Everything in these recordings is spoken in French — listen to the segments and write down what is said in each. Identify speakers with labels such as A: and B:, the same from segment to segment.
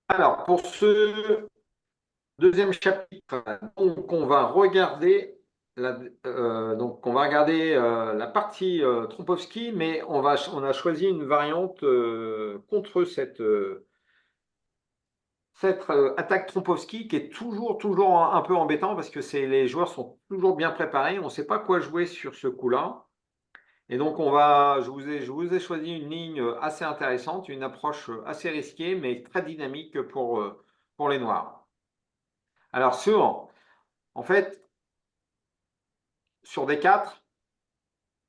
A: Alors, pour ce deuxième chapitre, donc, on va regarder la partie Trompowsky, mais on a choisi une variante contre cette attaque Trompowsky qui est toujours un peu embêtant parce que les joueurs sont toujours bien préparés. On ne sait pas quoi jouer sur ce coup-là. Et donc, je vous ai choisi une ligne assez intéressante, une approche assez risquée, mais très dynamique pour les Noirs. Alors, en fait, sur des 4,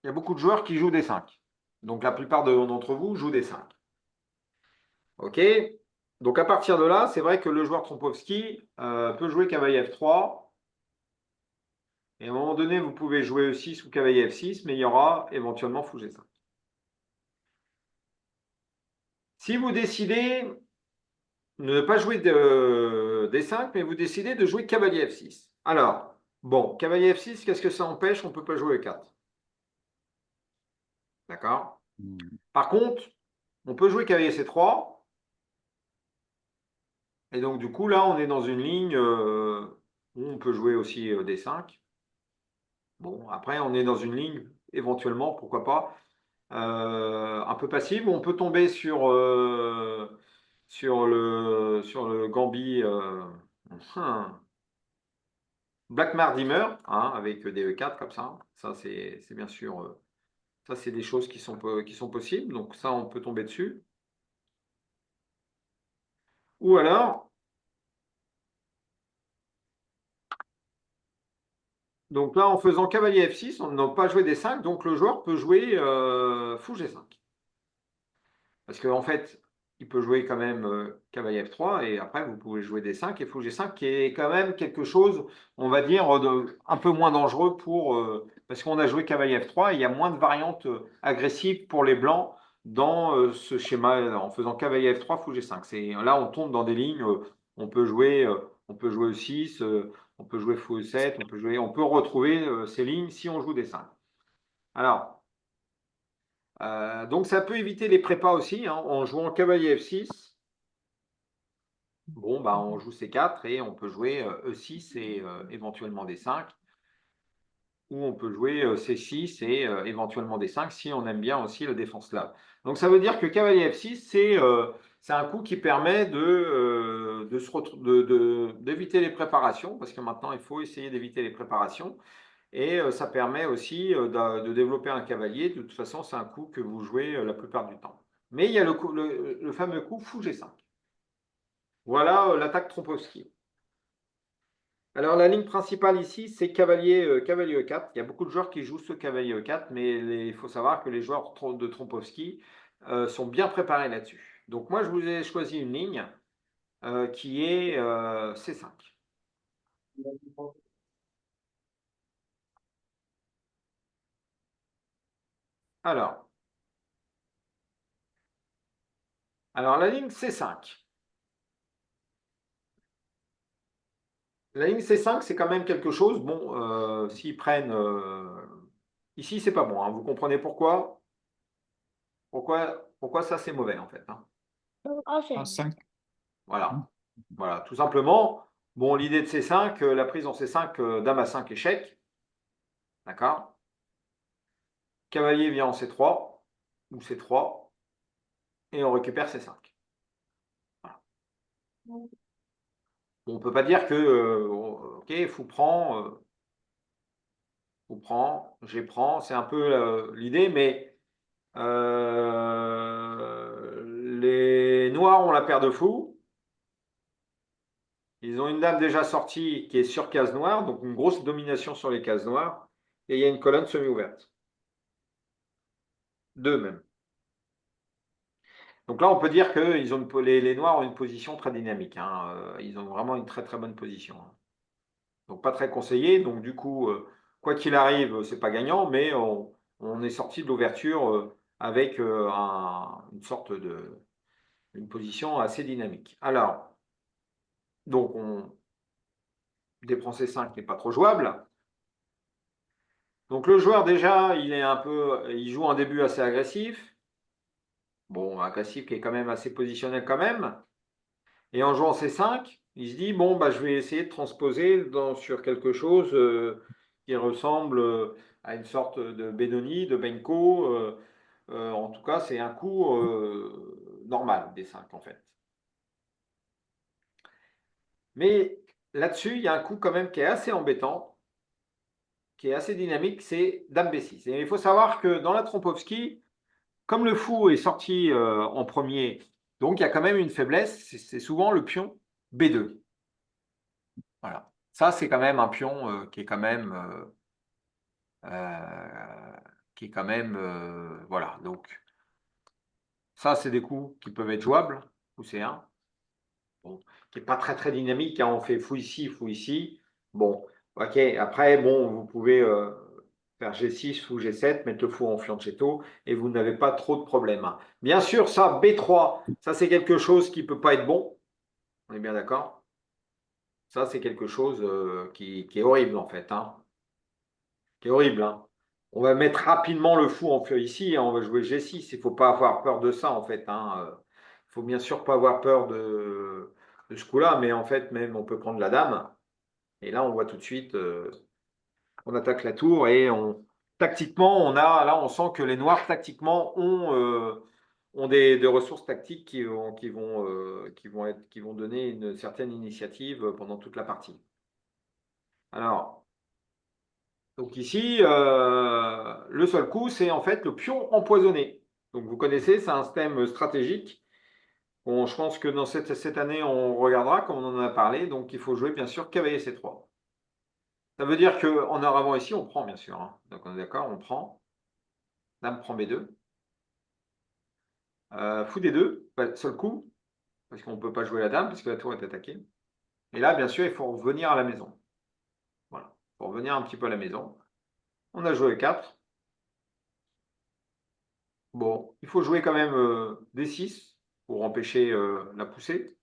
A: il y a beaucoup de joueurs qui jouent des 5. Donc, la plupart d'entre vous jouent des 5. OK? Donc, à partir de là, c'est vrai que le joueur Trompowsky peut jouer cavalier F3. Et à un moment donné, vous pouvez jouer E6 ou cavalier F6, mais il y aura éventuellement fou G5. Si vous décidez de ne pas jouer D5, mais vous décidez de jouer cavalier F6. Alors, bon, cavalier F6, qu'est-ce que ça empêche? On ne peut pas jouer E4. D'accord?
B: Hmm.
A: Par contre, on peut jouer cavalier C3. Et donc, du coup, là, on est dans une ligne où on peut jouer aussi D5. Bon, après, on est dans une ligne, éventuellement, pourquoi pas, un peu passive, où on peut tomber sur le Gambit hum, Black Mardimer, hein, avec des E4 comme ça. Ça, c'est bien sûr, ça, c'est des choses qui sont possibles. Donc, ça, on peut tomber dessus. Ou alors, donc là, en faisant cavalier F6, on n'a pas joué des 5, donc le joueur peut jouer fou G5. Parce qu'en fait, il peut jouer quand même cavalier F3 et après, vous pouvez jouer D5 et fou G5 qui est quand même quelque chose, on va dire, un peu moins dangereux parce qu'on a joué cavalier F3 et il y a moins de variantes agressives pour les blancs dans ce schéma en faisant cavalier F3, fou G5. Là, on tombe dans des lignes, on peut jouer E6, on peut jouer fou E7, on peut retrouver ces lignes si on joue D5. Alors, donc ça peut éviter les prépas aussi, hein, en jouant cavalier F6. Bon, bah, on joue C4 et on peut jouer E6 et éventuellement D5. Ou on peut jouer C6 et éventuellement D5 si on aime bien aussi la défense slave. Donc ça veut dire que cavalier F6, c'est un coup qui permet d'éviter les préparations, parce que maintenant il faut essayer d'éviter les préparations. Et ça permet aussi de développer un cavalier. De toute façon, c'est un coup que vous jouez la plupart du temps. Mais il y a le fameux coup fou G5. Voilà l'attaque Trompowsky. Alors la ligne principale ici, c'est cavalier E4. Il y a beaucoup de joueurs qui jouent ce cavalier E4, mais il faut savoir que les joueurs de Trompowsky sont bien préparés là-dessus. Donc moi, je vous ai choisi une ligne qui est C5. Alors, alors la ligne C5. La ligne C5, c'est quand même quelque chose. Bon, s'ils prennent. Ici, c'est pas bon, hein. Vous comprenez pourquoi? Pourquoi ça, c'est mauvais, en fait, hein.
B: A5. Hmm.
A: Voilà. Voilà, tout simplement. Bon, l'idée de C5, la prise en C5, dame à 5, échec. D'accord? Cavalier vient en C3 ou C3 et on récupère C5. Voilà. Bon, on ne peut pas dire que, ok, fou prend, G prend, c'est un peu l'idée, mais les noirs ont la paire de fous. Ils ont une dame déjà sortie qui est sur case noire, donc une grosse domination sur les cases noires. Et il y a une colonne semi-ouverte. Deux même. Donc là, on peut dire que les noirs ont une position très dynamique, hein. Ils ont vraiment une très très bonne position, hein. Donc pas très conseillé. Donc du coup, quoi qu'il arrive, c'est pas gagnant, mais on est sorti de l'ouverture avec une position assez dynamique. Alors, donc déprend C5 n'est pas trop jouable. Donc le joueur déjà, il joue un début assez agressif. Bon, agressif qui est quand même assez positionnel quand même. Et en jouant C5, il se dit, bon, bah, je vais essayer de transposer sur quelque chose qui ressemble à une sorte de Benoni, de Benko. En tout cas, c'est un coup normal, D5 en fait. Mais là-dessus, il y a un coup quand même qui est assez embêtant, qui est assez dynamique, c'est Dame B6. Et il faut savoir que dans la Trompowsky, comme le fou est sorti en premier, donc il y a quand même une faiblesse, c'est souvent le pion B2. Voilà. Ça, c'est quand même un pion voilà. Donc, ça, c'est des coups qui peuvent être jouables, coup C1, bon, qui n'est pas très très dynamique, hein. On fait fou ici, fou ici. Bon, ok. Après, bon, vous pouvez faire G6, fou G7, mettre le fou en fianchetto, et vous n'avez pas trop de problèmes, hein. Bien sûr, ça, B3, ça c'est quelque chose qui ne peut pas être bon. On est bien d'accord? Ça, c'est quelque chose qui est horrible en fait, hein. Qui est horrible, hein. On va mettre rapidement le fou en feu ici, hein. On va jouer G6. Il ne faut pas avoir peur de ça en fait, hein. Il faut bien sûr pas avoir peur de ce coup-là, mais en fait, même on peut prendre la dame. Et là, on voit tout de suite, on attaque la tour et tactiquement, là, on sent que les noirs tactiquement ont des ressources tactiques qui vont donner une certaine initiative pendant toute la partie. Alors, donc ici, le seul coup, c'est en fait le pion empoisonné. Donc vous connaissez, c'est un système stratégique. Bon, je pense que dans cette année, on regardera, comme on en a parlé. Donc il faut jouer bien sûr cavalier C3. Ça veut dire qu'en avant ici, on prend bien sûr, hein. Donc on est d'accord, on prend. Dame prend B2. Fou D2, seul coup, parce qu'on ne peut pas jouer la dame, puisque la tour est attaquée. Et là, bien sûr, il faut revenir à la maison. Voilà, il faut revenir un petit peu à la maison. On a joué 4. Bon, il faut jouer quand même D6 pour empêcher la poussée.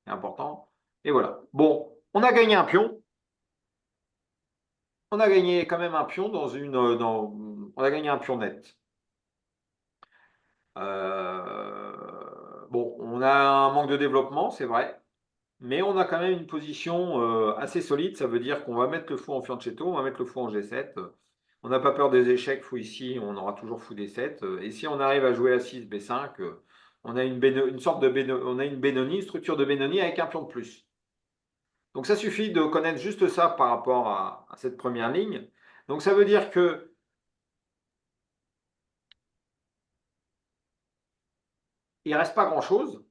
A: C'est important. Et voilà. Bon, on a gagné un pion. On a gagné quand même un pion on a gagné un pion net. Bon, on a un manque de développement, c'est vrai. Mais on a quand même une position assez solide. Ça veut dire qu'on va mettre le fou en fianchetto, on va mettre le fou en G7. On n'a pas peur des échecs, fou ici, on aura toujours fou D7. Et si on arrive à jouer à 6, B5, on a une sorte de on a une Benoni, une structure de Benoni avec un pion de plus. Donc ça suffit de connaître juste ça par rapport à cette première ligne. Donc ça veut dire que il ne reste pas grand-chose.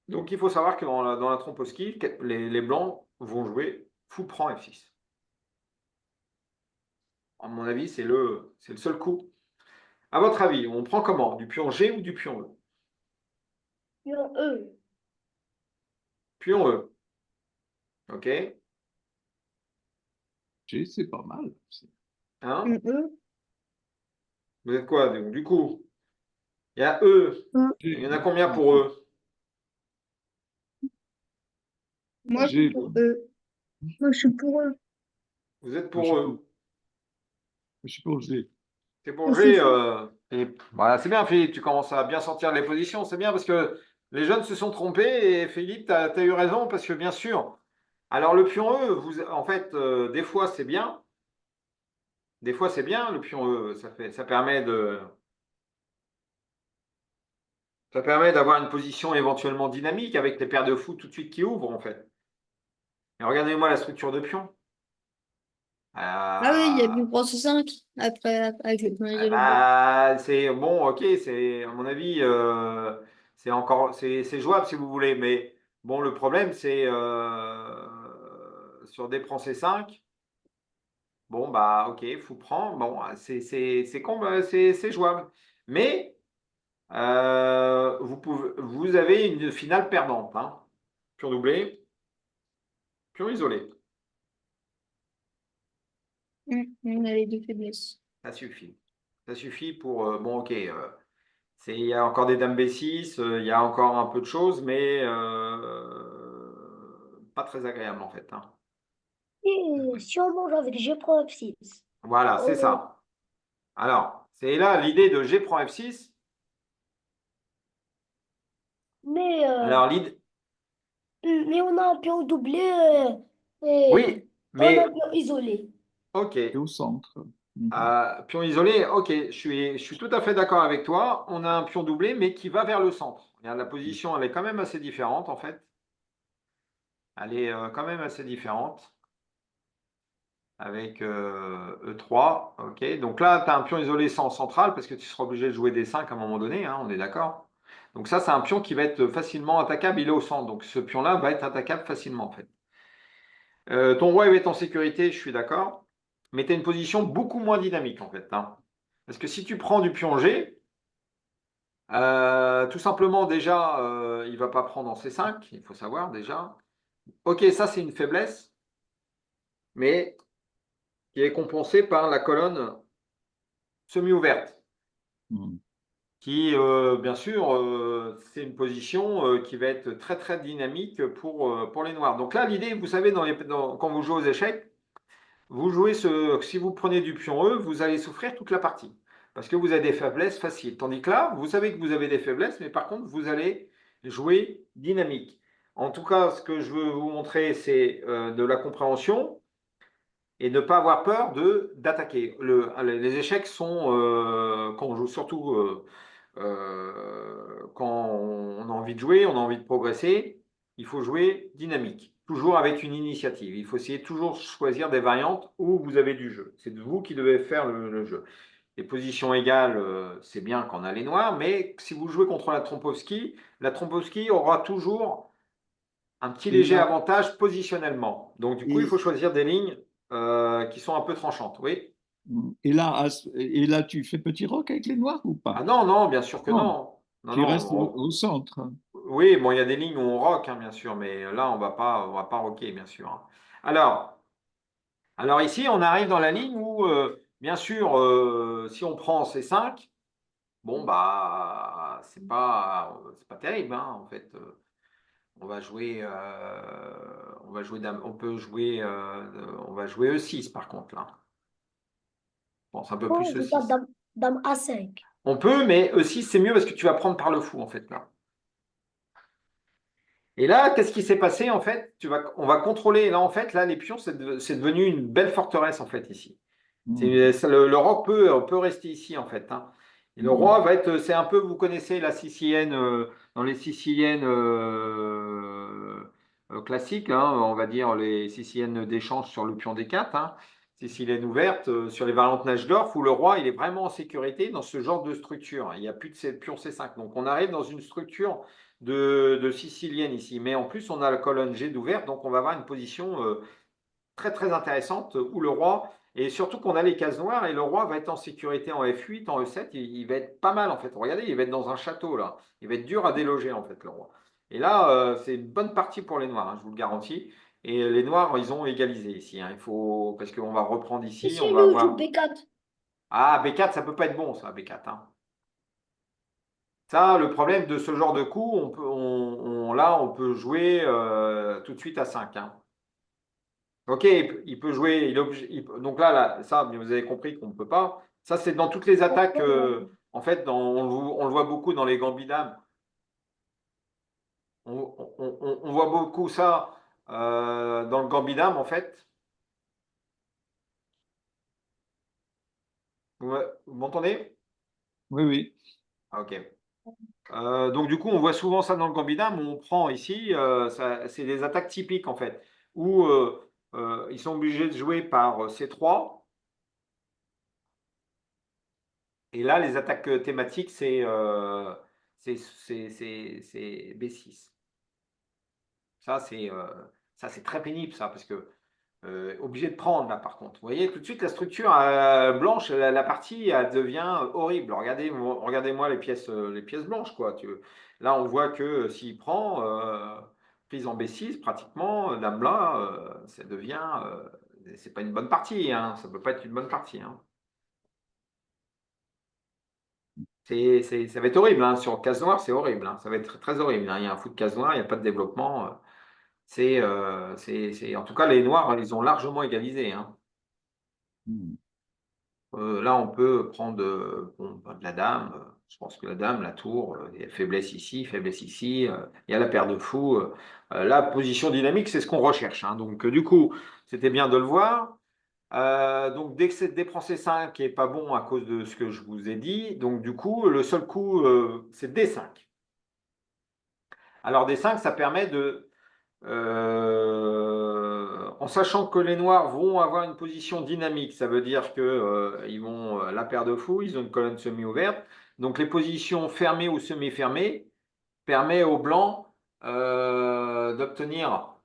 A: Donc il faut savoir que dans la Trompowsky, les blancs vont jouer fou prend F6. À mon avis, c'est le seul coup. À votre avis, on prend comment? Du pion G ou du pion E?
B: Pion E.
A: Pion E. OK?
C: G, c'est pas mal.
A: Hein?
B: E.
A: Vous êtes quoi? Donc, du coup, il y a E. Il y en a combien pour E?
B: Moi, je suis pour eux. Moi, je suis pour eux.
A: Vous êtes pour E.
C: Je suis pour G.
A: C'est pour G. Voilà, c'est bien, Philippe. Tu commences à bien sortir les positions. C'est bien parce que les jeunes se sont trompés et Philippe, tu as eu raison parce que bien sûr. Alors, le pion E, en fait, des fois, c'est bien. Des fois, c'est bien, le pion E. Ça permet d'avoir une position éventuellement dynamique avec les paires de fous tout de suite qui ouvrent, en fait. Et regardez-moi la structure de pion.
B: Ah oui, il y a du bronze 5 après, avec le premier
A: C'est bon, ok, c'est à mon avis, c'est jouable si vous voulez, mais bon, le problème c'est sur des prends C5, bon bah ok, fou prend, bon c'est jouable, mais vous avez une finale perdante, hein. Pion doublé, pion isolé,
B: On a les deux faiblesses.
A: ça suffit. Ça suffit pour bon ok. Il y a encore des dames B6, il y a encore un peu de choses, mais pas très agréable en fait, hein.
B: Et si on mange avec G prend F6.
A: Voilà, c'est ça. Alors, c'est là l'idée de G prend F6.
B: Mais
A: Alors, l'idée.
D: Mais on a un pion doublé et
A: Oui,
D: on a un
A: mais
D: pion isolé.
A: ok.
C: Et au centre. Mhm.
A: Pion isolé, ok, je suis tout à fait d'accord avec toi. On a un pion doublé, mais qui va vers le centre. Regarde, la position, elle est quand même assez différente, en fait. Elle est quand même assez différente avec E3. Ok, donc là, tu as un pion isolé sans central parce que tu seras obligé de jouer des 5 à un moment donné, hein, on est d'accord. Donc ça, c'est un pion qui va être facilement attaquable. Il est au centre. Donc ce pion-là va être attaquable facilement, en fait. Ton roi il va être en sécurité, je suis d'accord. Mais tu as une position beaucoup moins dynamique, en fait, hein. Parce que si tu prends du pion G, tout simplement, déjà, il ne va pas prendre en C5, il faut savoir déjà. Ok, ça c'est une faiblesse, mais qui est compensée par la colonne semi-ouverte,
C: Mhm.
A: qui, bien sûr, c'est une position qui va être très très dynamique pour les noirs. Donc là, l'idée, vous savez, quand vous jouez aux échecs, vous jouez si vous prenez du pion E, vous allez souffrir toute la partie. Parce que vous avez des faiblesses faciles. Tandis que là, vous savez que vous avez des faiblesses, mais par contre, vous allez jouer dynamique. En tout cas, ce que je veux vous montrer, c'est de la compréhension et ne pas avoir peur d'attaquer. Les échecs sont, quand on joue surtout quand on a envie de jouer, on a envie de progresser, il faut jouer dynamique, toujours avec une initiative. Il faut essayer toujours choisir des variantes où vous avez du jeu. C'est vous qui devez faire le jeu. Les positions égales, c'est bien quand on a les noirs, mais si vous jouez contre la Trompowski aura toujours un petit
C: Et
A: léger
C: là,
A: avantage positionnellement. Donc du coup, il faut
C: et,
A: choisir des lignes qui sont un peu tranchantes. Oui.
C: et là, tu fais petit rock avec les noirs ou
A: Ah
C: pas?
A: non, non, bien sûr que
C: Non,
A: non. Non,
C: tu restes
A: non.
C: au centre.
A: Oui, bon, il y a des lignes où on rock, hein, bien sûr, mais là, on va pas rocker, bien sûr, hein. Alors, alors ici, on arrive dans la ligne où, bien sûr, si on prend C5, bon, bah, c'est pas terrible, hein, en fait. On va jouer on peut jouer, on va jouer E6 par contre là. Bon, c'est un peu
D: Pourquoi
A: plus
D: on joue pas
A: E6.
D: dame A5?
A: On peut, mais E6 c'est mieux parce que tu vas prendre par le fou en fait là. Et là, qu'est-ce qui s'est passé en fait? On va contrôler. Là, en fait, là, les pions, c'est devenu une belle forteresse en fait ici.
C: Mhm.
A: Le roi peut rester ici en fait, hein. Et le roi
C: Mhm.
A: va être, c'est un peu, vous connaissez la sicilienne, dans les siciliennes classiques, hein, on va dire les siciliennes d'échange sur le pion D4, hein, sicilienne ouverte, sur les variantes Najdorf, où le roi il est vraiment en sécurité dans ce genre de structure. Il n'y a plus de pion C5. Donc on arrive dans une structure de sicilienne ici. Mais en plus, on a la colonne G d'ouverte, donc on va avoir une position très très intéressante où le roi, et surtout qu'on a les cases noires, et le roi va être en sécurité en F8, en E7, il va être pas mal en fait. Regardez, il va être dans un château là. Il va être dur à déloger en fait, le roi. Et là, c'est une bonne partie pour les noirs, hein, je vous le garantis. Et les noirs, ils ont égalisé ici, hein. Il faut, parce qu'on va reprendre
D: Et
A: ici,
D: si
A: on va
D: nous joue
A: avoir.
D: B4?
A: Ah, B4, ça peut pas être bon, ça, B4, hein. Ça, le problème de ce genre de coup, là, on peut jouer tout de suite à 5, hein. Ok, il peut jouer. Donc là, ça, mais vous avez compris qu'on ne peut pas. Ça, c'est dans toutes les attaques. En fait, on le voit beaucoup dans les gambits dames. On voit beaucoup ça dans le gambit dame, en fait. Vous m'entendez?
C: Oui, oui.
A: Ah, ok. Donc, du coup, on voit souvent ça dans le gambit dame. On prend ici, c'est des attaques typiques, en fait, où ils sont obligés de jouer par C3. Et là, les attaques thématiques, c'est B6. Ça, c'est très pénible, ça, parce que obligé de prendre, là, par contre. Vous voyez, tout de suite, la structure blanche, la partie, elle devient horrible. Regardez-moi les pièces blanches, quoi. Là, on voit que s'il prend, prise en B6, pratiquement, dame là, ça devient. C'est pas une bonne partie, hein. Ça peut pas être une bonne partie, hein. Ça va être horrible, hein. Sur case noire, c'est horrible, hein. Ça va être très, très horrible, hein. Il y a un fou de case noire, il n'y a pas de développement. En tout cas, les noirs, ils ont largement égalisé, hein.
C: Mhm.
A: Là, on peut prendre bon, bah, de la dame. Je pense que la dame, la tour, il y a faiblesse ici, faiblesse ici, il y a la paire de fous. La position dynamique, c'est ce qu'on recherche, hein. Donc, du coup, c'était bien de le voir. Donc, dès que c'est D prend C5 qui n'est pas bon à cause de ce que je vous ai dit, donc du coup, le seul coup, c'est D5. Alors, D5, ça permet de, en sachant que les noirs vont avoir une position dynamique, ça veut dire que ils vont la paire de fous, ils ont une colonne semi-ouverte. Donc, les positions fermées ou semi-fermées permet aux blancs d'obtenir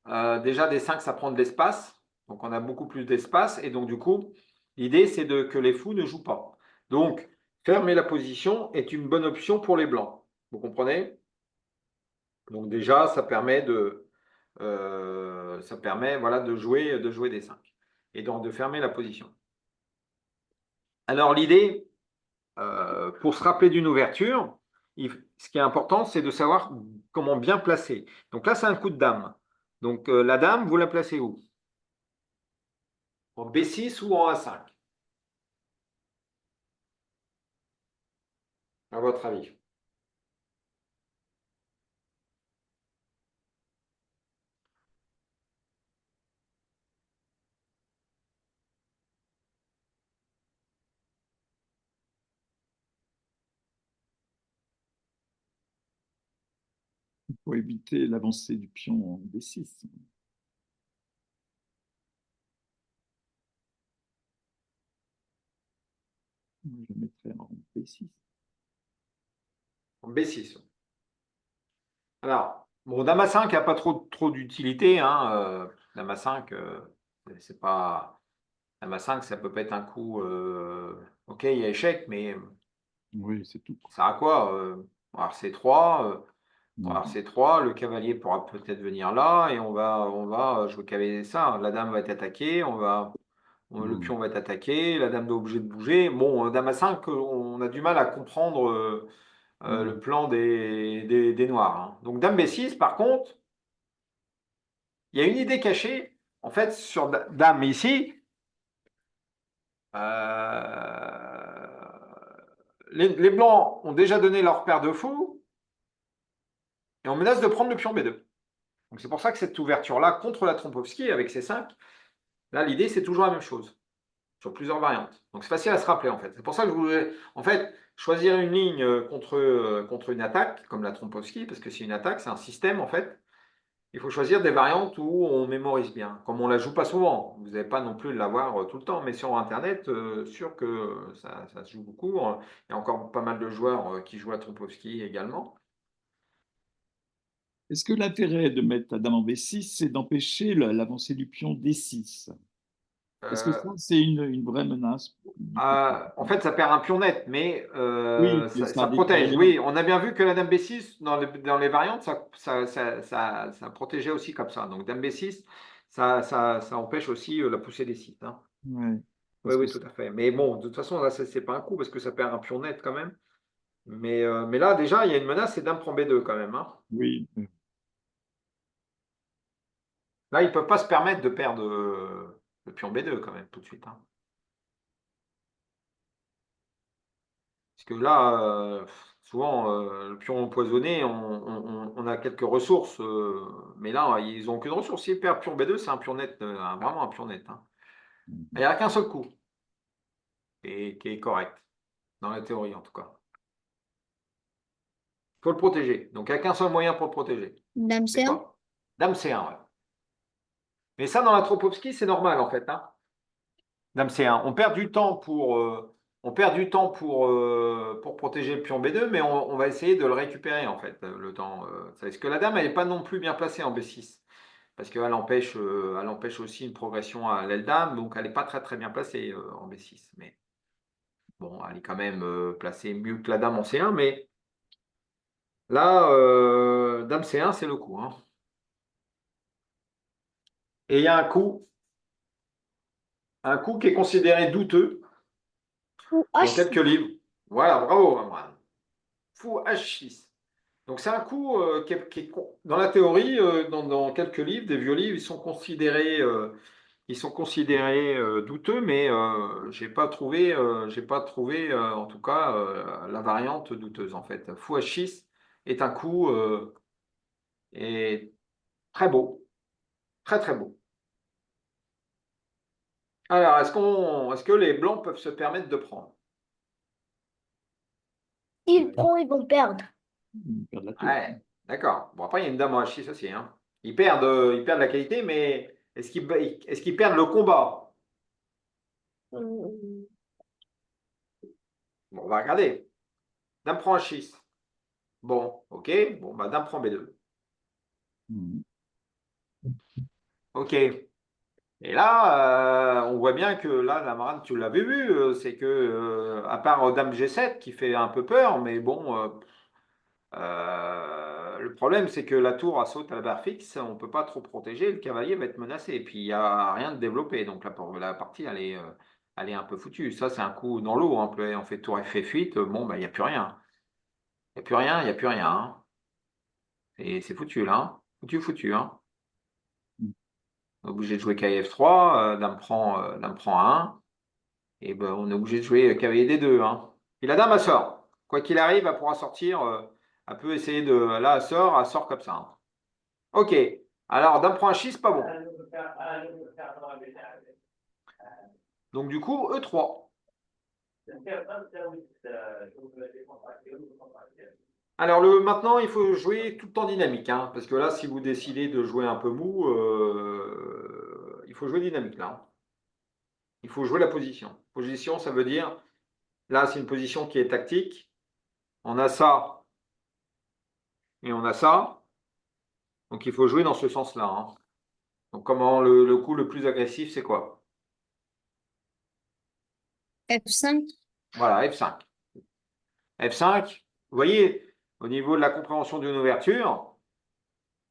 A: déjà D5, ça prend de l'espace. Donc, on a beaucoup plus d'espace. Et donc, du coup, l'idée, c'est que les fous ne jouent pas. Donc, fermer la position est une bonne option pour les blancs. Vous comprenez? Donc, déjà, ça permet voilà, de jouer D5 et donc de fermer la position. Alors, l'idée, pour se rappeler d'une ouverture, ce qui est important, c'est de savoir comment bien placer. Donc là, c'est un coup de dame. Donc, la dame, vous la placez où? En B6 ou en A5, à votre avis?
C: Il faut éviter l'avancée du pion en D6. Je le mettrais en B6.
A: En B6. Alors, bon, dame A5 n'a pas trop d'utilité, hein. Dame A5, c'est pas. Dame A5, ça peut pas être un coup. Ok, il y a échec, mais
C: Oui, c'est tout.
A: ça a quoi? Alors C3.
C: Non.
A: Alors C3, le cavalier pourra peut-être venir là et on va jouer cavalier ça. La dame va être attaquée, le pion va être attaqué, la dame doit obligée de bouger. Bon, dame A5, on a du mal à comprendre le plan des noirs, hein. Donc dame B6, par contre, il y a une idée cachée. En fait, sur dame ici, les blancs ont déjà donné leur paire de fous et on menace de prendre le pion B2. Donc c'est pour ça que cette ouverture-là, contre la Trompowsky, avec ses 5, là, l'idée, c'est toujours la même chose, sur plusieurs variantes. Donc c'est facile à se rappeler, en fait. C'est pour ça que je voulais, en fait, choisir une ligne contre une attaque, comme la Trompowsky, parce que c'est une attaque, c'est un système, en fait. Il faut choisir des variantes où on mémorise bien. Comme on ne la joue pas souvent, vous n'avez pas non plus de l'avoir tout le temps, mais sur Internet, sûr que ça se joue beaucoup. Il y a encore pas mal de joueurs qui jouent à Trompowsky également.
C: Est-ce que l'intérêt de mettre la dame en B6, c'est d'empêcher l'avancée du pion D6? Est-ce que
A: Euh,
C: ça, c'est une vraie menace du côté?
A: En fait, ça perd un pion net, mais
C: Oui, mais
A: ça
C: ça détruit
A: protège.
C: rien.
A: Oui, on a bien vu que la dame B6, dans les variantes, ça protégeait aussi comme ça. Donc, dame B6, ça empêche aussi la poussée des sites, hein.
C: Ouais,
A: Oui,
C: parce que
A: oui, tout à fait. Mais bon, de toute façon, là, c'est pas un coup parce que ça perd un pion net quand même. Mais là, déjà, il y a une menace, c'est dame prend B2 quand même, hein.
C: oui,
A: Là, ils ne peuvent pas se permettre de perdre le pion B2 quand même, tout de suite, hein. Parce que là, souvent, le pion empoisonné, on a quelques ressources, mais là, ils n'ont aucune ressource. S'ils perdent pion B2, c'est un pion net, vraiment un pion net, hein. Il n'y a qu'un seul coup, qui est correct, dans la théorie en tout cas. Il faut le protéger. Donc, il n'y a qu'un seul moyen pour le protéger.
B: Dame
A: C'est
B: C1.
A: quoi? Dame C1, ouais. Mais ça, dans la Tropovski, c'est normal en fait, hein. Dame C1. On perd du temps pour protéger le pion B2, mais on va essayer de le récupérer en fait, le temps. Parce que la dame, elle n'est pas non plus bien placée en B6, parce elle empêche aussi une progression à l'aile dame, donc elle n'est pas très très bien placée en B6. Mais bon, elle est quand même placée mieux que la dame en C1, mais là, dame C1, c'est le coup, hein. Et il y a un coup qui est considéré douteux
D: Ou
A: dans
D: H6.
A: quelques livres. Voilà, bravo, Amran. Fou H6. Donc c'est un coup dans la théorie, dans quelques livres, des vieux livres, ils sont considérés qui sont considérés douteux, mais j'ai pas trouvé, en tout cas la variante douteuse en fait. Fou H6 est un coup et très beau, très très beau. Alors, est-ce que les blancs peuvent se permettre de prendre?
D: S'ils prennent, ils vont perdre.
C: Ils perdent la tour.
A: Ouais, d'accord. Bon, après, il y a une dame en H6 aussi, hein. Ils perdent la qualité, mais est-ce qu'ils perdent le combat?
D: Hum,
A: Bon, on va regarder. Dame prend H6. Bon, ok. Bon, bah, dame prend B2.
C: Mhm.
A: Ok. Et là, on voit bien que là, la marane, tu l'avais vu, c'est que, à part dame G7 qui fait un peu peur, mais bon, le problème, c'est que la tour à saute à la barre fixe, on ne peut pas trop protéger, le cavalier va être menacé. Et puis, il n'y a rien de développé. Donc, la partie, elle est un peu foutue. Ça, c'est un coup dans l'eau. Hein. On fait tour et fait fuite. Bon, bah, il n'y a plus rien. Il n'y a plus rien, il n'y a plus rien. Hein. Et c'est foutu, là. Hein. Foutu, foutu. Hein. On est obligé de jouer KF3. Dame prend 1. Et ben, on est obligé de jouer cavalier D2. Hein. Et la dame, elle sort. Quoi qu'il arrive, elle pourra sortir. Elle peut essayer de. Là, elle sort comme ça. Hein. Ok. Alors, dame prend H6, pas bon. Donc, du coup, E3. Alors, maintenant, il faut jouer tout le temps dynamique. Hein, parce que là, si vous décidez de jouer un peu mou, il faut jouer dynamique là. Hein. Il faut jouer la position. Position, ça veut dire, là, c'est une position qui est tactique. On a ça et on a ça. Donc, il faut jouer dans ce sens-là. Hein. Donc, comment le coup le plus agressif, c'est quoi?
B: F5.
A: Voilà, F5. F5, vous voyez, au niveau de la compréhension d'une ouverture,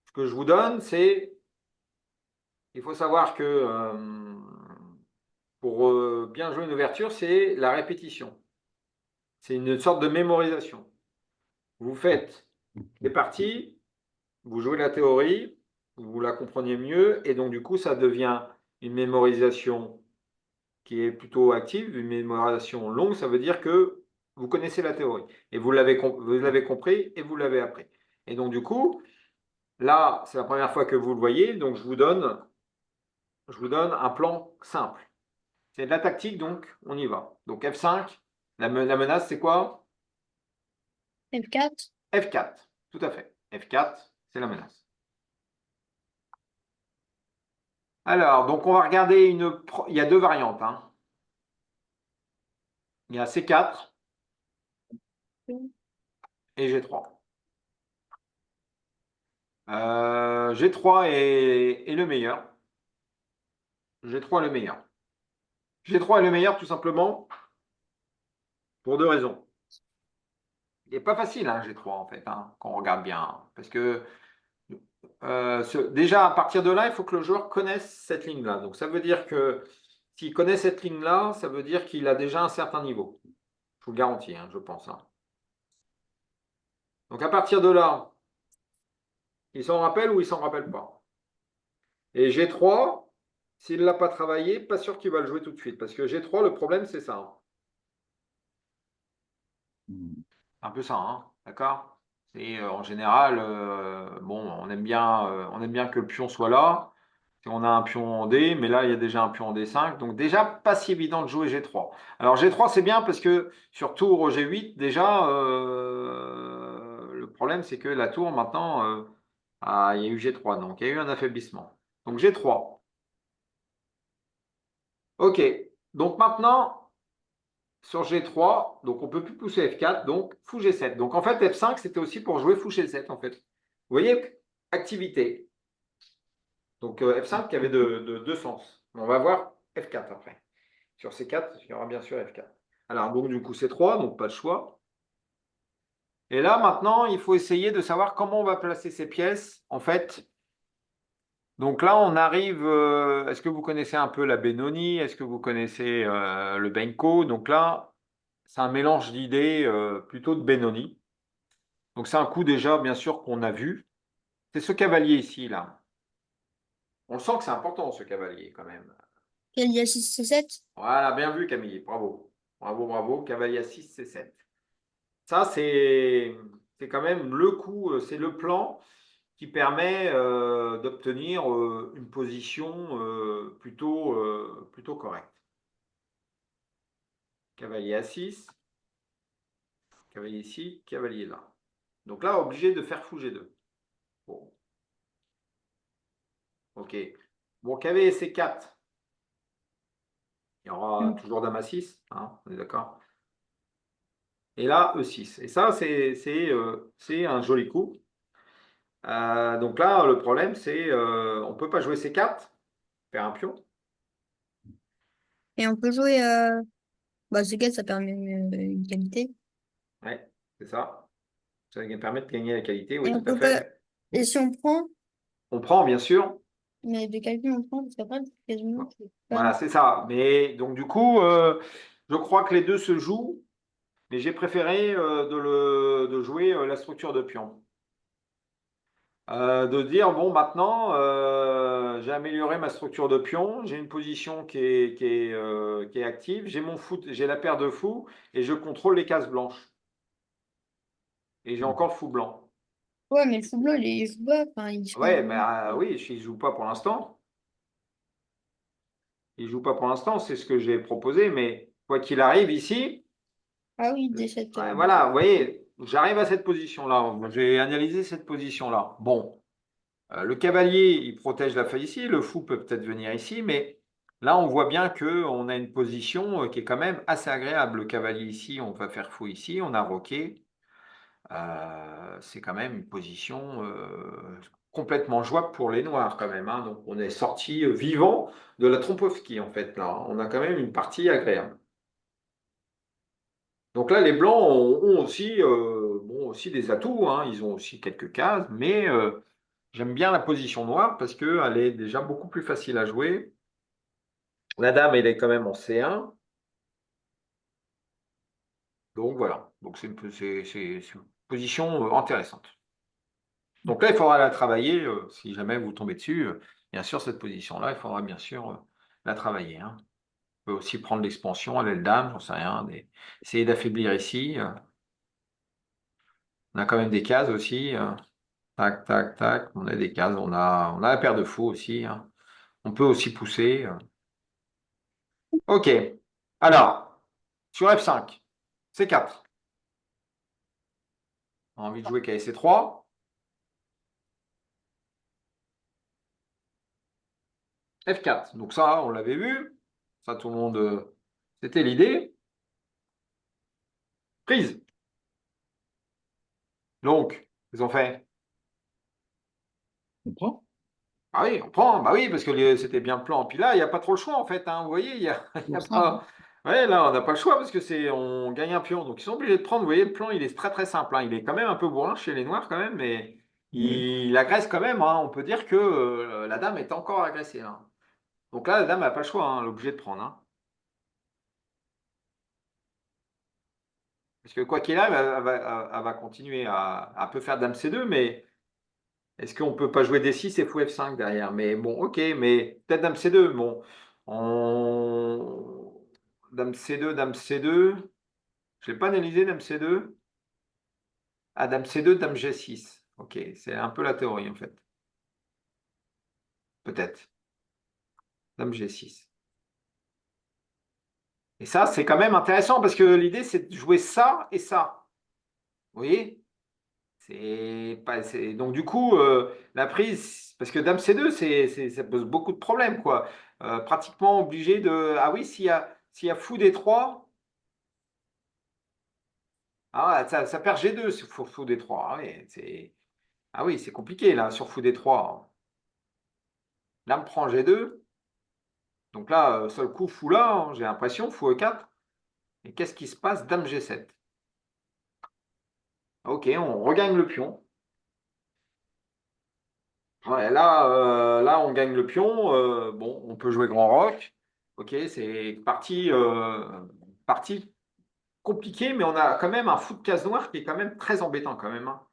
A: ce que je vous donne, c'est, il faut savoir que pour bien jouer une ouverture, c'est la répétition. C'est une sorte de mémorisation. Vous faites des parties, vous jouez la théorie, vous la comprenez mieux, et donc du coup, ça devient une mémorisation qui est plutôt active, une mémorisation longue, ça veut dire que vous connaissez la théorie, et vous l'avez compris, et vous l'avez appris. Et donc du coup, là, c'est la première fois que vous le voyez, donc je vous donne un plan simple. C'est de la tactique, donc on y va. Donc F5, la menace, c'est quoi?
B: F4.
A: F4, tout à fait. F4, c'est la menace. Alors, donc on va regarder il y a deux variantes. Hein. Il y a C4 et G3. G3 est le meilleur. G3 est le meilleur. G3 est le meilleur tout simplement pour deux raisons. Il n'est pas facile, hein, G3 en fait, hein, quand on regarde bien. Hein, parce que déjà, à partir de là, il faut que le joueur connaisse cette ligne-là. Donc, ça veut dire que s'il connaît cette ligne-là, ça veut dire qu'il a déjà un certain niveau. Je vous le garantis, hein, je pense. Hein. Donc, à partir de là, il s'en rappelle ou il s'en rappelle pas. Et G3, s'il ne l'a pas travaillé, pas sûr qu'il va le jouer tout de suite. Parce que G3, le problème, c'est ça. Hein. Un peu ça, hein, d'accord? C'est en général, bon, on aime bien que le pion soit là. Si on a un pion en D, mais là, il y a déjà un pion en D5. Donc déjà, pas si évident de jouer G3. Alors G3, c'est bien parce que sur tour G8, déjà, le problème, c'est que la tour, maintenant, il y a eu G3. Donc, il y a eu un affaiblissement. Donc G3. OK. Donc maintenant, sur G3, donc on ne peut plus pousser F4, donc fou G7. Donc en fait, F5, c'était aussi pour jouer fou G7, en fait. Vous voyez, activité. Donc F5 qui avait deux sens. On va voir F4 après. Sur C4, il y aura bien sûr F4. Alors, donc du coup, C3, donc pas de choix. Et là, maintenant, il faut essayer de savoir comment on va placer ces pièces. En fait, donc là, on arrive. Est-ce que vous connaissez un peu la Benoni? Est-ce que vous connaissez le Benko? Donc là, c'est un mélange d'idées plutôt de Benoni. Donc c'est un coup déjà, bien sûr, qu'on a vu. C'est ce cavalier ici, là. On sent que c'est important, ce cavalier, quand même.
B: Cavalier A6, C7.
A: Voilà, bien vu Camille, bravo. Bravo, bravo, cavalier A6, C7. Ça, c'est quand même le coup, c'est le plan qui permet d'obtenir une position plutôt correcte. Cavalier A6, cavalier ici, cavalier là. Donc là, obligé de faire fou G2. Bon. Ok. Bon, cavalier C4. Il y aura toujours dame A6, hein, on est d'accord. Et là, E6. Et ça, c'est un joli coup. Donc là, le problème, c'est on ne peut pas jouer C4, faire un pion.
B: Et on peut jouer. Bah, C4, ça permet une qualité.
A: Ouais, c'est ça. Ça permet de gagner la qualité, oui,
B: Et on
A: tout à
B: peut pas.
A: fait.
B: Et si on prend,
A: On prend, bien sûr.
B: mais de calcul, on prend, parce qu'après, quasiment, c'est pas.
A: Voilà, c'est ça. Mais donc, du coup, je crois que les deux se jouent, mais j'ai préféré de jouer la structure de pion. De dire, bon, maintenant, j'ai amélioré ma structure de pion, j'ai une position qui est active, j'ai mon fou, j'ai la paire de fous et je contrôle les cases blanches. Et j'ai encore le fou blanc.
B: Ouais, mais le fou blanc, il joue pas. Enfin, il joue.
A: Ouais, mais oui, il ne joue pas pour l'instant. Il ne joue pas pour l'instant, c'est ce que j'ai proposé, mais quoi qu'il arrive ici,
B: Ah oui, D7.
A: voilà, vous voyez, j'arrive à cette position-là. J'ai analysé cette position-là. Bon. Le cavalier, il protège la feuille ici, le fou peut peut-être venir ici, mais là, on voit bien qu'on a une position qui est quand même assez agréable. Le cavalier ici, on va faire fou ici, on a roqué. C'est quand même une position complètement jouable pour les noirs quand même, hein. Donc, on est sorti vivant de la Trompowsky, en fait, là. On a quand même une partie agréable. Donc là, les blancs ont aussi, bon, aussi des atouts, hein. Ils ont aussi quelques cases, mais j'aime bien la position noire parce qu'elle est déjà beaucoup plus facile à jouer. La dame, elle est quand même en C1. Donc voilà. Donc c'est une position intéressante. Donc là, il faudra la travailler. Si jamais vous tombez dessus, bien sûr, cette position-là, il faudra bien sûr la travailler, hein. On peut aussi prendre l'expansion à l'aile dame, j'en sais rien. Essayer d'affaiblir ici. On a quand même des cases aussi. Tac, tac, tac. On a des cases. On a la paire de fous aussi, hein. On peut aussi pousser. OK. Alors, sur F5, C4. On a envie de jouer KSC3. F4. Donc ça, on l'avait vu. Ça, tout le monde... c'était l'idée. Prise. Donc, ils ont fait...
C: On prend?
A: Ah oui, on prend. Bah oui, parce que c'était bien le plan. Puis là, il n'y a pas trop le choix, en fait, hein. Vous voyez, il y a pas... Ouais, là, on n'a pas le choix parce que on gagne un pion. Donc, ils sont obligés de prendre. Vous voyez, le plan, il est très, très simple, hein. Il est quand même un peu bourrin chez les noirs, quand même, mais
C: Oui.
A: il agresse quand même, hein. On peut dire que la dame est encore agressée, hein. Donc là, la dame n'a pas le choix, hein. Elle est obligée de prendre, hein. Parce que quoi qu'il arrive, elle va continuer à peu faire dame C2, mais est-ce qu'on ne peut pas jouer D6 et fou F5 derrière? Mais bon, ok, mais peut-être dame C2. Bon, dame C2, dame C2. Je n'ai pas analysé dame C2. Ah, dame C2, dame G6. Ok, c'est un peu la théorie en fait. Peut-être. Dame G6. Et ça, c'est quand même intéressant parce que l'idée, c'est de jouer ça et ça. Vous voyez? Donc du coup, la prise, parce que dame C2, ça pose beaucoup de problèmes, quoi. Pratiquement obligé de... Ah oui, s'il y a fou D3, ça perd G2 sur fou D3. Ah oui, c'est compliqué là, sur fou D3. Dame prend G2. Donc là, seul coup, fou là, hein, j'ai l'impression, fou E4. Et qu'est-ce qui se passe? Dame G7. Ok, on regagne le pion. Ouais, là, on gagne le pion. Bon, on peut jouer grand roc. Ok, c'est partie compliquée, mais on a quand même un fou de case noire qui est quand même très embêtant quand même, hein.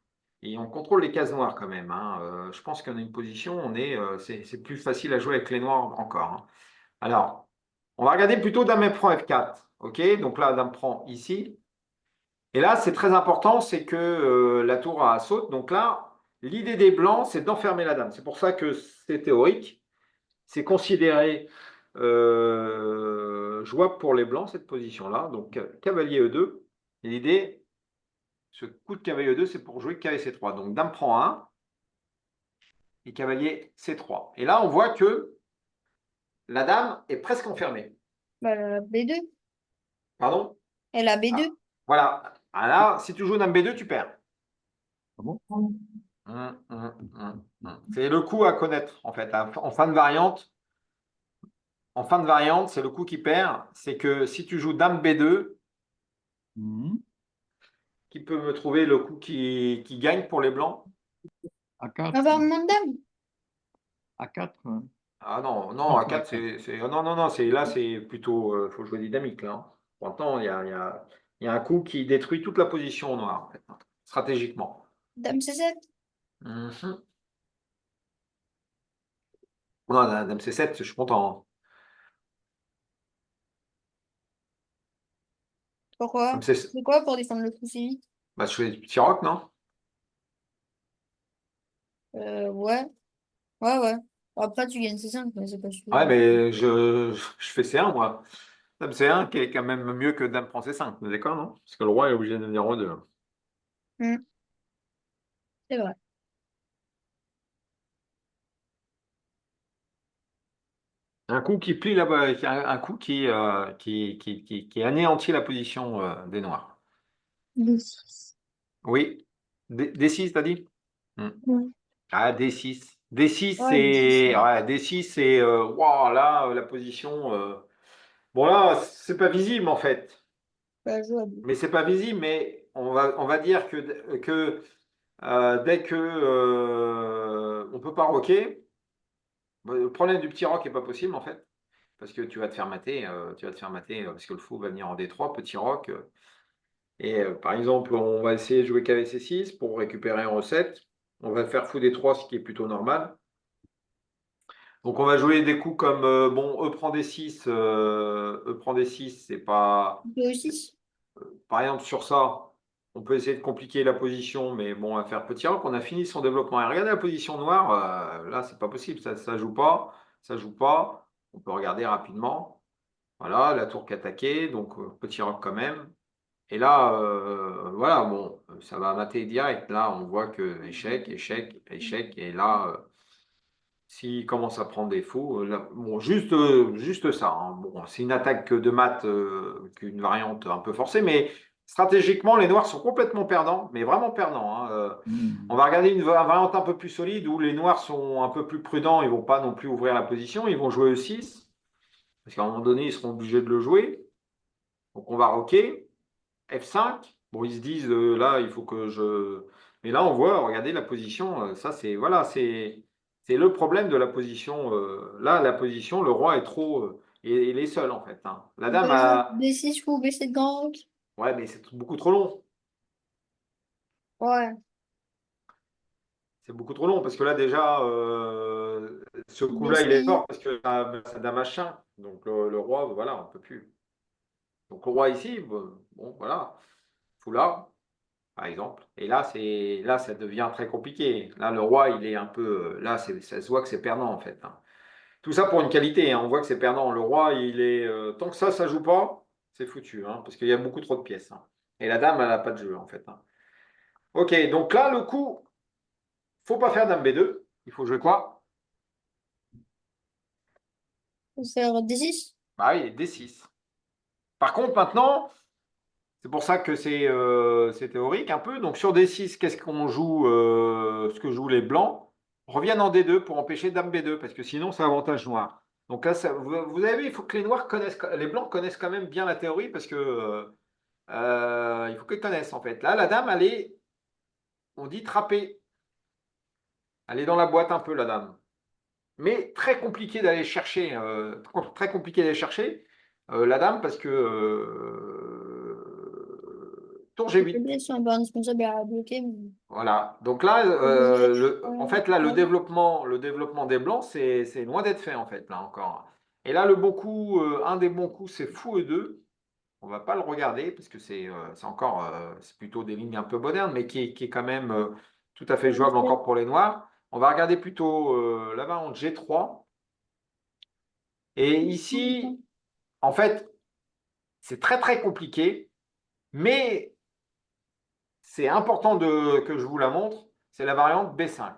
A: Et on contrôle les cases noires quand même, hein. Je pense qu'on a une position, c'est plus facile à jouer avec les noirs encore, hein. Alors, On va regarder plutôt dame F prend F4. OK? Donc là, dame prend ici. Et là, c'est très important, c'est que la tour saute. Donc là, l'idée des blancs, c'est d'enfermer la dame. C'est pour ça que c'est théorique. C'est considéré jouable pour les blancs, cette position-là. Donc, cavalier E2. Et l'idée, ce coup de cavalier E2, c'est pour jouer cavalier C3. Donc, dame prend 1 et cavalier C3. Et là, on voit que la dame est presque enfermée.
B: Bah, elle a B2.
A: Pardon?
B: Elle a
A: Ah,
B: B2.
A: voilà. Ah, là, si tu joues dame B2, tu perds.
C: Ah bon?
A: C'est le coup à connaître, en fait. En fin de variante, c'est le coup qui perd. C'est que si tu joues dame B2,
C: Mhm.
A: qui peut me trouver le coup qui gagne pour les blancs?
C: A4.
B: Enfermement de dame.
C: A4.
A: Ah non, non,
C: Non,
A: à
C: pas
A: 4
C: A4.
A: non, non, non, là, c'est plutôt, faut jouer dynamique, là. Hein. Pour l'instant, il y a un coup qui détruit toute la position noire, en fait, hein, stratégiquement.
B: Dame C7.
A: Mhm. Non, dame C7, je suis content. Hein. Dame
B: Pourquoi?
A: C7,
B: C'est quoi pour défendre le coup si vite?
A: bah, je fais du petit roc, non?
B: Ouais. Ouais, ouais. Après, tu gagnes C5, mais c'est pas
A: Ouais,
B: suffisant.
A: mais je fais C1, moi. Dame C1 qui est quand même mieux que dame prend C5, vous êtes d'accord, non? Parce que le roi est obligé de venir en 2.
B: Hmm, c'est vrai.
A: Un coup qui plie un coup qui anéantit la position des noirs.
B: D6.
A: Oui. D6, t'as dit? Hmm.
B: Ouais,
A: Ah, D6. D6,
B: ouais, D6.
A: c'est. Ouais, D6, c'est. Waouh, là, la position. Bon, là, c'est pas visible, en fait.
B: Pas jouable.
A: Mais c'est pas visible, mais on va dire dès que on peut pas roquer, le problème du petit roc n'est pas possible, en fait. Parce que tu vas te faire mater, parce que le fou va venir en D3, petit roc. Par exemple, on va essayer de jouer KVC6 pour récupérer en recette. On va faire fou D3, ce qui est plutôt normal. Donc on va jouer des coups comme bon, E prend D6, E prend D6, c'est pas.
B: B6.
A: Par exemple, sur ça, on peut essayer de compliquer la position, mais bon, on va faire petit roc. On a fini son développement. Et regardez la position noire, là, c'est pas possible, ça joue pas, ça joue pas. On peut regarder rapidement. Voilà, la tour qui attaquée, donc petit roc quand même. Et là, voilà, bon, ça va mater direct. Là, on voit que échec, échec, échec. Et là, s'il commence à prendre des fous, là, bon, juste ça. Hein. Bon, c'est une attaque de maths, qu'une variante un peu forcée, mais stratégiquement, les noirs sont complètement perdants, mais vraiment perdants. Hein. On
C: Mhm.
A: va regarder une variante un peu plus solide où les noirs sont un peu plus prudents, ils ne vont pas non plus ouvrir la position, ils vont jouer E6, parce qu'à un moment donné, ils seront obligés de le jouer. Donc on va roquer. F5. Bon, ils se disent là, il faut que je. Mais là, on voit, regardez la position. Ça, c'est voilà, c'est le problème de la position. Là, la position, le roi est trop. Il est seul en fait. Hein. La
B: On
A: dame
B: peut jouer
A: a.
B: B6 ou B7 grand rock.
A: Ouais, mais c'est beaucoup trop long.
B: Ouais.
A: C'est beaucoup trop long parce que là déjà, ce coup-là, il est
B: B6.
A: fort parce que sa dame H5. Donc le roi, voilà, on ne peut plus. Donc le roi ici, bon, voilà, foulard. Par exemple. Et là, ça devient très compliqué. Là, le roi, il est un peu. Là, ça se voit que c'est perdant, en fait. Hein. Tout ça pour une qualité. Hein. On voit que c'est perdant. Le roi, il est. Tant que ça joue pas, c'est foutu. Hein, parce qu'il y a beaucoup trop de pièces. Hein. Et la dame, elle n'a pas de jeu, en fait. Hein. Ok, donc là, le coup, faut pas faire dame B2. Il faut jouer quoi?
B: On peut faire D6.
A: Bah oui, D6. Par contre, maintenant, c'est pour ça que c'est théorique un peu. Donc sur D6, qu'est-ce qu'on joue ce que jouent les blancs reviennent en D2 pour empêcher Dame B2, parce que sinon c'est avantage noir. Donc là, vous avez vu, il faut que les blancs connaissent quand même bien la théorie, parce que il faut qu'ils connaissent en fait. Là, la dame, on dit trapper. Elle est dans la boîte un peu, la dame. Mais très compliqué d'aller chercher, très compliqué d'aller chercher la dame, parce que tour
B: Les
A: G8.
B: faiblesses sont un peu indispensables à bloquer. Mais
A: Voilà. Donc là,
B: les
A: en fait, là, le développement des blancs, c'est loin d'être fait, en fait, là encore. Et là, le bon coup, un des bons coups, c'est fou E2. On ne va pas le regarder parce que c'est encore, c'est plutôt des lignes un peu modernes, mais qui est quand même tout à fait jouable encore pour les noirs. On va regarder plutôt la variante G3. Et ici, en fait, c'est très très compliqué, mais c'est important que je vous la montre. C'est la variante B5.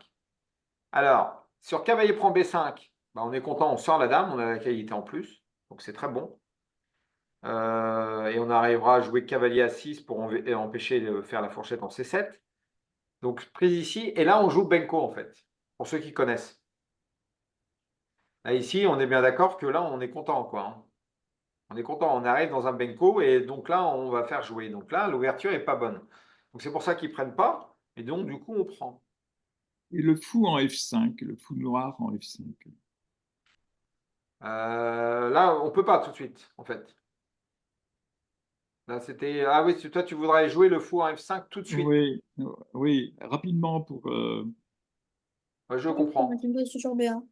A: Alors, sur cavalier prend B5, bah, on est content, on sort la dame, on a la qualité en plus, donc c'est très bon. Et on arrivera à jouer cavalier à 6 pour empêcher de faire la fourchette en C7. Donc prise ici, et là on joue Benko en fait, pour ceux qui connaissent. Là ici, on est bien d'accord que là on est content quoi, hein. On est content, on arrive dans un Benko et donc là on va faire jouer. Donc là l'ouverture est pas bonne. Donc c'est pour ça qu'ils prennent pas, et donc du coup on prend.
C: Et le fou en F5, le fou noir en F5.
A: Là on peut pas tout de suite en fait. Là c'était, ah oui, toi tu voudrais jouer le fou en F5 tout de suite.
C: Oui, oui, rapidement pour.
A: Ouais, je
B: Oui, ça m'a
A: comprends.
B: semblé toujours bien.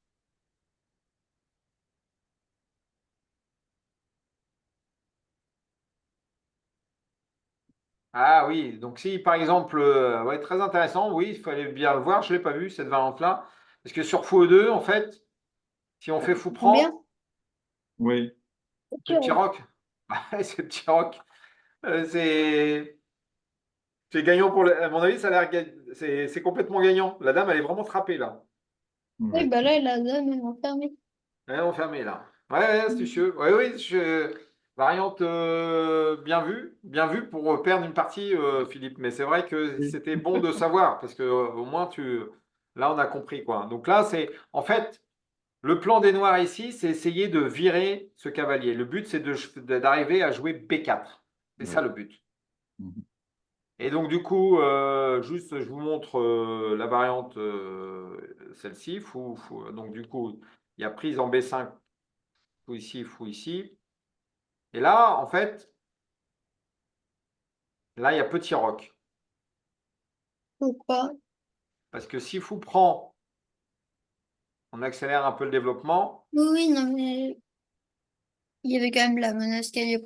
A: Ah oui, donc si par exemple, ouais, très intéressant, oui, il fallait bien le voir, je ne l'ai pas vu cette variante-là. Parce que sur fou E2, en fait, si on fait fou
B: Combien?
A: prend,
C: Oui,
A: c'est petit roc. Ouais, c'est petit roc. Euh, c'est c'est gagnant à mon avis, ça a l'air c'est complètement gagnant. La dame, elle est vraiment frappée là.
B: Oui,
C: oui.
B: bah là, la dame est enfermée.
A: Elle est enfermée là. Ouais, ouais, astucieux. Ouais, oui, variante bien vue pour perdre une partie, Philippe. Mais c'est vrai que
C: Oui.
A: c'était bon de savoir parce que au moins là, on a compris quoi. Donc là, c'est en fait le plan des Noirs ici, c'est essayer de virer ce cavalier. Le but, c'est d'arriver à jouer B4. C'est ça
C: Oui.
A: le but.
C: Mhm.
A: Et donc du coup, juste, je vous montre la variante, celle-ci. Donc du coup, il y a prise en B5, fou ici, fou ici. Et là, en fait, là, il y a petit roc.
B: Pourquoi?
A: Parce que si fou prend, on accélère un peu le développement.
B: Oui, oui, non, mais il y avait quand même la menace qu'elle y a.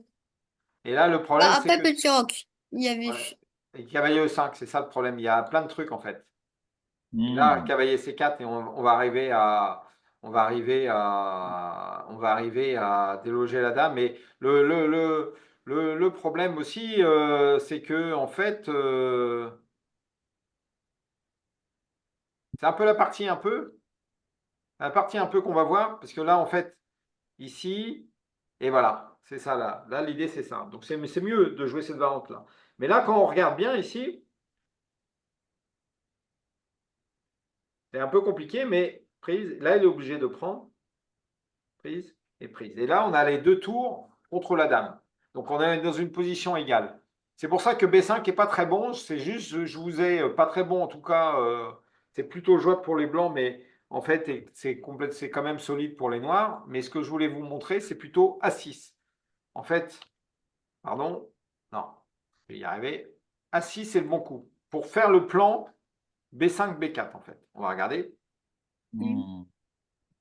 A: Et là, le problème,
B: Bah,
A: c'est
B: après
A: que
B: Petit Rock, il y avait.
A: ouais, et cavalier E5, c'est ça le problème. Il y a plein de trucs, en fait. Et là,
C: Mhm.
A: cavalier C4, et on va arriver à déloger la dame. Mais le problème aussi, c'est que, en fait, c'est un peu la partie un peu qu'on va voir, parce que là, en fait, ici, et voilà, c'est ça là. Là, l'idée, c'est ça. Donc, c'est mieux de jouer cette variante-là. Mais là, quand on regarde bien ici, c'est un peu compliqué, mais prise, là, il est obligé de prendre, prise et prise. Et là, on a les deux tours contre la dame. Donc, on est dans une position égale. C'est pour ça que B5 n'est pas très bon. C'est juste, je vous ai pas très bon, en tout cas, c'est plutôt jouable pour les blancs, mais en fait, c'est quand même solide pour les noirs. Mais ce que je voulais vous montrer, c'est plutôt A6. En fait, pardon, non, je vais y arriver. A6, c'est le bon coup. Pour faire le plan B5, B4, en fait. On va regarder.
C: Mhm.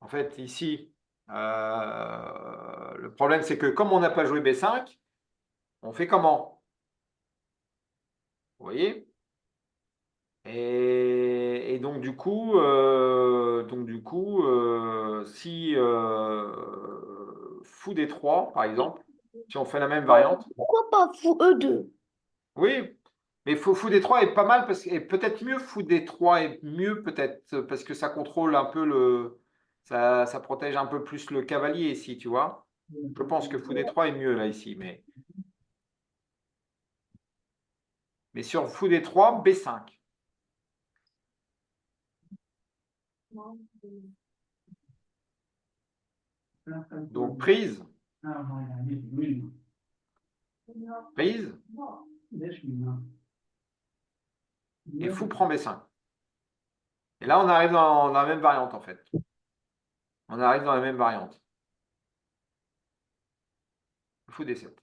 A: En fait, ici, le problème, c'est que comme on n'a pas joué B5, on fait comment? Vous voyez? Et si fou D3, par exemple, si on fait la même variante,
D: Pourquoi pas fou E2?
A: oui, mais fou D3 est pas mal, et peut-être mieux fou D3 est mieux peut-être, parce que ça contrôle un peu ça protège un peu plus le cavalier ici, tu vois. Je pense que fou D3 est mieux là ici, mais sur fou D3, B5. Donc prise, et fou prend B5. Et là, on arrive dans la même variante en fait. On arrive dans la même variante. Fou D7.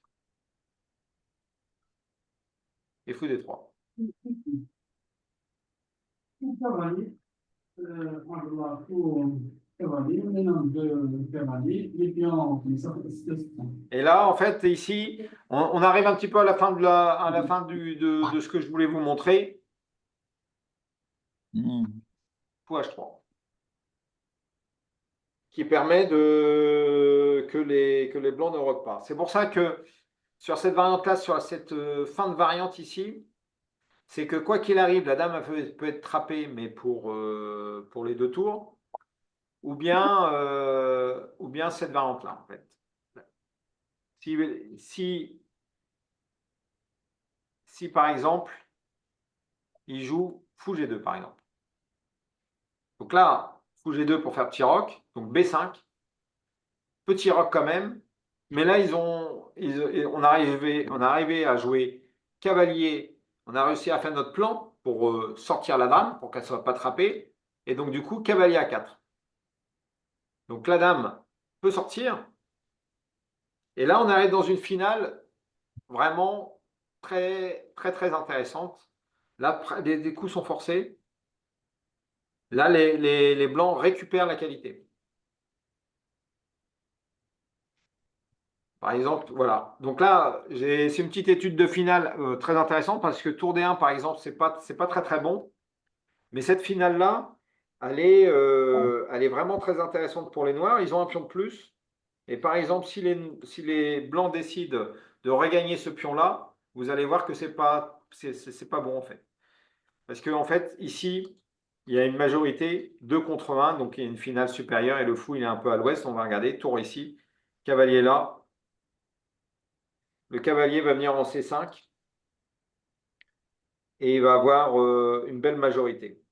A: Et fou D3. Et là, en fait, ici, on arrive un petit peu à la fin de ce que je voulais vous montrer. Fou H3. Qui permet que les blancs ne roquent pas. C'est pour ça que sur cette variante-là, sur cette fin de variante ici, c'est que quoi qu'il arrive, la dame peut être trappée, mais pour les 2 tours, ou bien cette variante-là, en fait. Si par exemple, il joue fou G2, par exemple. Donc là, fou G2 pour faire petit roc, donc B5, petit roc quand même, mais là, on est arrivé à jouer cavalier, on a réussi à faire notre plan pour sortir la dame, pour qu'elle ne soit pas trappée, et donc du coup, cavalier à 4. Donc la dame peut sortir, et là, on arrive dans une finale vraiment très, très, très intéressante. Là, des coups sont forcés. Là, les blancs récupèrent la qualité. Par exemple, voilà. Donc là, c'est une petite étude de finale très intéressante parce que tour D1, par exemple, c'est pas très très bon. Mais cette finale-là, elle est vraiment très intéressante pour les noirs. Ils ont un pion de plus. Et par exemple, si les blancs décident de regagner ce pion-là, vous allez voir que c'est pas bon en fait. Parce qu'en fait, ici, il y a une majorité 2 contre 1, donc il y a une finale supérieure et le fou, il est un peu à l'ouest. On va regarder, tour ici, cavalier là. Le cavalier va venir en C5 et il va avoir une belle majorité.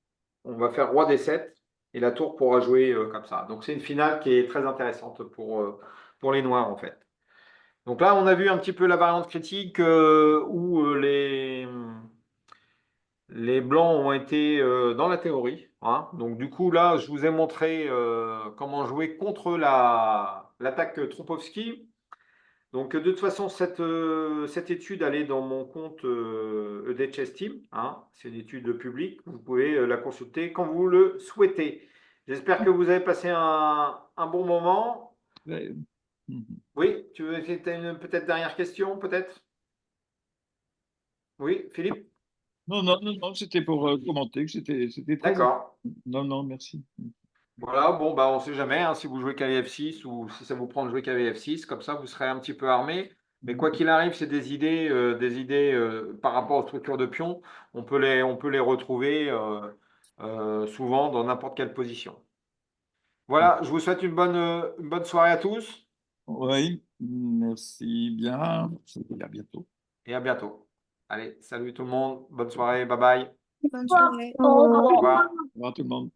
A: On va faire roi D7 et la tour pourra jouer comme ça. Donc c'est une finale qui est très intéressante pour les noirs en fait. Donc là, on a vu un petit peu la variante critique où les blancs ont été dans la théorie. Hein. Donc du coup, là, je vous ai montré comment jouer contre l'attaque Trompowski. Donc, de toute façon, cette étude, elle est dans mon compte ED Chess Team. Hein. C'est une étude publique. Vous pouvez la consulter quand vous le souhaitez. J'espère que vous avez passé un bon moment.
C: Ouais.
A: Oui, tu as une peut-être dernière question, peut-être? Oui, Philippe?
C: Non, c'était pour commenter que c'était très.
A: D'accord.
C: Non, merci.
A: Voilà, bon, bah, on ne sait jamais hein, si vous jouez cavalier F6 ou si ça vous prend de jouer cavalier F6. Comme ça, vous serez un petit peu armé. Mais quoi qu'il arrive, c'est des idées par rapport aux structures de pions. On peut les retrouver souvent dans n'importe quelle position. Voilà, je vous souhaite une bonne soirée à tous
C: Oui, merci bien. À bientôt.
A: et à bientôt. Allez, salut tout le monde, bonne soirée, bye bye.
B: Bonne soirée.
D: Au revoir.
A: Au revoir.
C: Au revoir tout le monde.